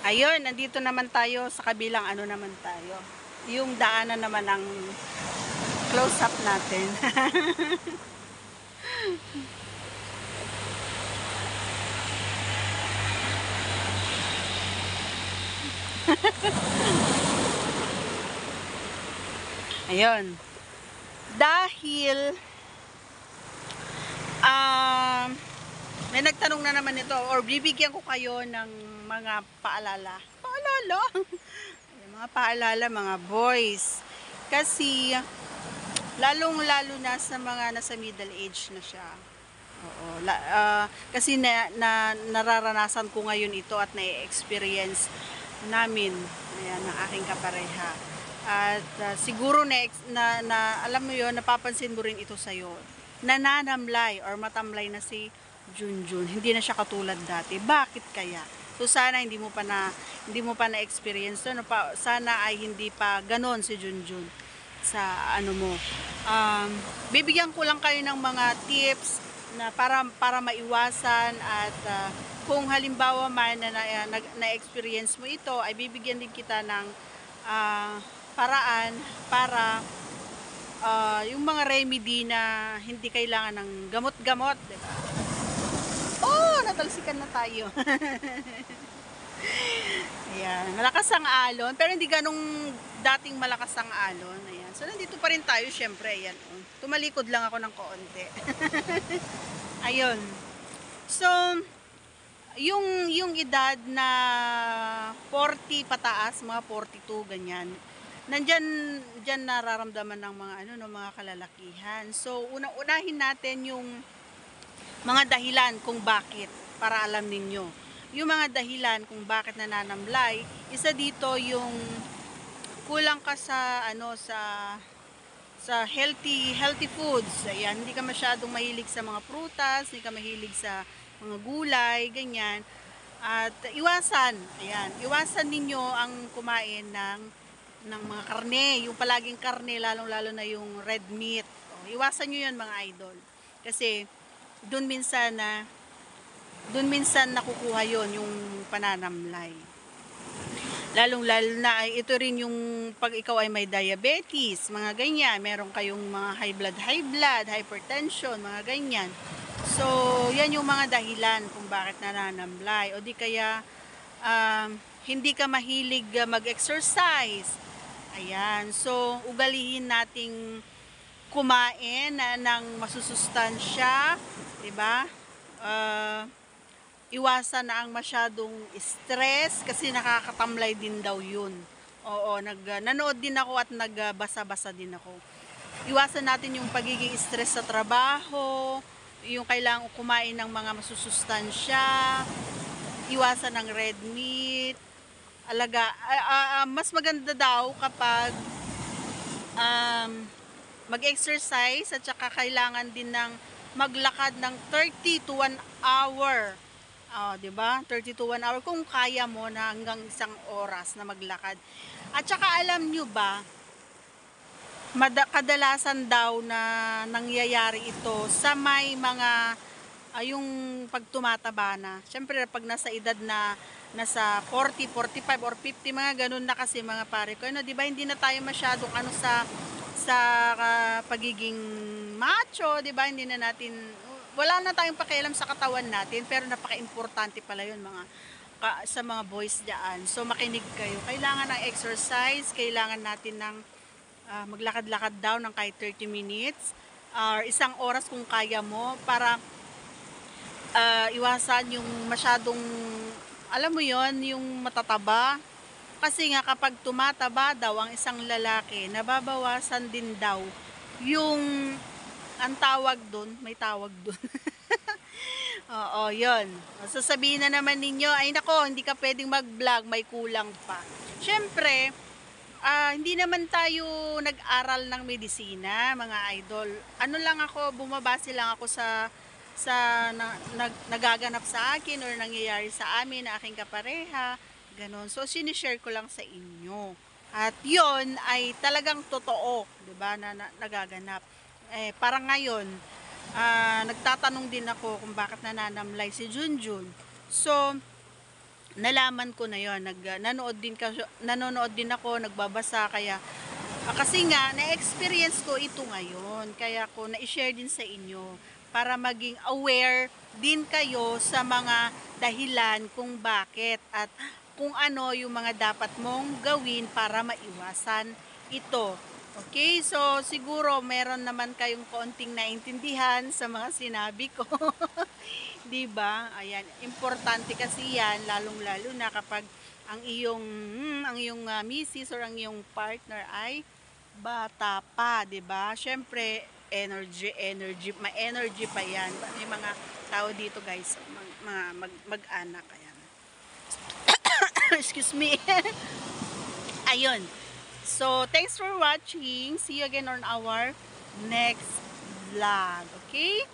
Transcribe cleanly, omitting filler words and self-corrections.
Ayun, nandito naman tayo sa kabilang ano naman tayo. Yung daanan naman ng close-up natin. Ayun. Dahil may nagtanong na naman ito or bibigyan ko kayo ng mga paalala. Paalala? Mga paalala, mga boys. Kasi lalong-lalo na sa mga nasa middle age na siya. Oo, kasi nararanasan ko ngayon ito at na-experience namin, ayan, ng aking kapareha. At siguro na alam mo yon, napapansin mo rin ito sa'yo. Nananamlay or matamlay na si Junjun. Hindi na siya katulad dati. Bakit kaya? So sana hindi mo pa na-experience to. Sana ay hindi pa ganon si Junjun sa ano mo. Bibigyan ko lang kayo ng mga tips na para maiwasan at kung halimbawa man na-experience mo ito, ay bibigyan din kita ng paraan para yung mga remedy na hindi kailangan ng gamot-gamot, diba? Oh, natalsikan na tayo. Ayan, malakas ang alon, pero hindi ganong dating malakas ang alon. Ayan. So, nandito pa rin tayo, syempre. Ayan. Tumalikod lang ako ng konti. Ayun. So, yung edad na 40 pataas, mga 42, ganyan, dyan nararamdaman ng mga, mga kalalakihan. So, unahin natin yung mga dahilan kung bakit, para alam ninyo. Yung mga dahilan kung bakit nananamlay, isa dito yung kulang ka sa healthy foods. Ayan, hindi ka masyadong mahilig sa mga prutas, hindi ka mahilig sa mga gulay, ganyan. At iwasan ninyo ang kumain ng mga karne, yung palaging karne, lalong-lalo na yung red meat. Iwasan nyo yun, mga idol. Kasi doon minsan nakukuha yon yung pananamlay. Lalong-lalo na ito rin yung pag ikaw ay may diabetes, mga ganyan, meron kayong mga high blood, hypertension, mga ganyan. So, yan yung mga dahilan kung bakit nananamlay. O di kaya hindi ka mahilig mag-exercise. Ayan. So, ugalihin nating kumain ng masusustansya, 'di ba? Iwasan na ang masyadong stress kasi nakakatamlay din daw 'yun. Oo, nanood din ako at nagbasa-basa din ako. Iwasan natin yung pagiging stress sa trabaho, yung kailangang kumain ng mga masusustansya, iwasan ng red meat. Mas maganda daw kapag mag-exercise at saka kailangan din ng maglakad ng 30 to 1 hour. 'Di ba? 30 to 1 hour kung kaya mo na hanggang isang oras na maglakad. At saka alam nyo ba, kadalasan daw na nangyayari ito sa may mga yung pag tumataba na. Siyempre pag nasa edad na nasa 40, 45 or 50, mga ganun na kasi mga pare ko. 'Di ba? Hindi na tayo masyadong sa pagiging macho, 'di ba? Hindi na natin, wala na tayong pakialam sa katawan natin, pero napaka-importante pala 'yun sa mga boys diyan. So makinig kayo. Kailangan ng exercise, kailangan natin ng maglakad-lakad daw ng kahit 30 minutes or isang oras kung kaya mo para iwasan yung masyadong, alam mo 'yon, yung matataba. Kasi nga kapag tumataba daw ang isang lalaki, nababawasan din daw yung, ang tawag doon, may tawag doon. Oo, yun. Sasabihin na naman ninyo, ay nako, hindi ka pwedeng mag-vlog, may kulang pa. Syempre, hindi naman tayo nag-aral ng medisina, mga idol. Ano lang ako, bumabase lang ako sa nagaganap sa akin or nangyayari sa amin na aking kapareha. Ganon. So, sinishare ko lang sa inyo. At yon ay talagang totoo, 'di ba, na nagaganap. Parang ngayon, nagtatanong din ako kung bakit nananamlay si Junjun. So, nalaman ko na yon, nanonood din ako, nagbabasa, kaya kasi nga na-experience ko ito ngayon, kaya ko na-share din sa inyo para maging aware din kayo sa mga dahilan kung bakit at kung ano yung mga dapat mong gawin para maiwasan ito. Okay, so siguro meron naman kayong konting naintindihan sa mga sinabi ko. 'Di ba? Ayan, importante kasi 'yan, lalong-lalo na kapag ang iyong misis or ang iyong partner ay bata pa, 'di ba? Syempre, energy, ma-energy pa 'yan. May mga tao dito, guys, mag-anak, ayan. Excuse me. Ayun. So, thanks for watching. See you again on our next vlog. Okay?